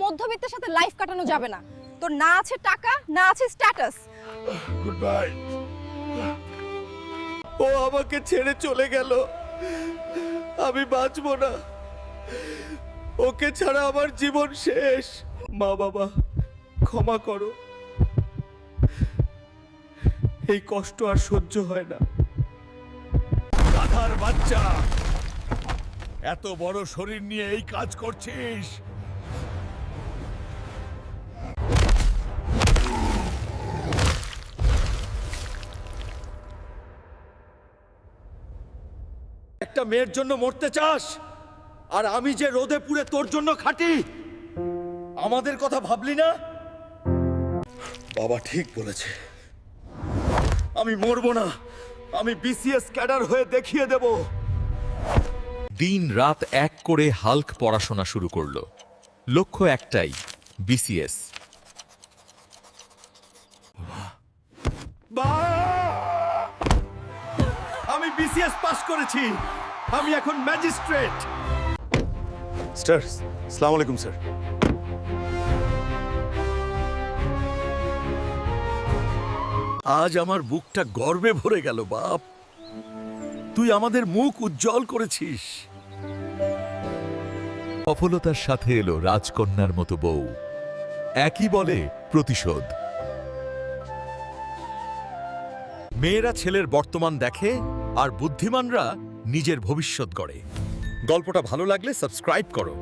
মধ্যবিত্তের সাথে লাইফ কাটানো যাবে না। তোর না আছে টাকা, না আছে স্ট্যাটাস। Good bye. ও আমাকে ছেড়ে চলে গেল, আমি বাঁচবো না। ওকে ছাড়া আমার জীবন শেষ। মা বাবা, ক্ষমা করো, এই কষ্ট আর সহ্য হয় না। গাধার বাচ্চা, এত বড় শরীর নিয়ে এই কাজ করছিস? একটা মেয়ের জন্য মরতে চাস, আর আমি যে রোদে পুড়ে তোর জন্য খাটি। আমাদের কথা ভাবলি না? বাবা ঠিক বলেছে, আমি মরবো না। আমি বিসিএস ক্যাডার হয়ে দেখিয়ে দেব। দিন রাত এক করে হাল্ক পড়াশোনা শুরু করলো। লক্ষ্য একটাই, বিসিএস। আমি বিসিএস পাস করেছি, আমি এখন ম্যাজিস্ট্রেট। স্যার, আসসালামু আলাইকুম স্যার। আজ আমার বুকটা গর্বে ভরে গেল বাপ। তুই আমাদের মুখ উজ্জ্বল করেছিস। সফলতার সাথে এলো রাজকন্যার মতো বউ। একই বলে প্রতিশোধ। মেয়েরা ছেলের বর্তমান দেখে, আর বুদ্ধিমানরা নিজের ভবিষ্যৎ গড়ে। গল্পটা ভালো লাগলে সাবস্ক্রাইব করো।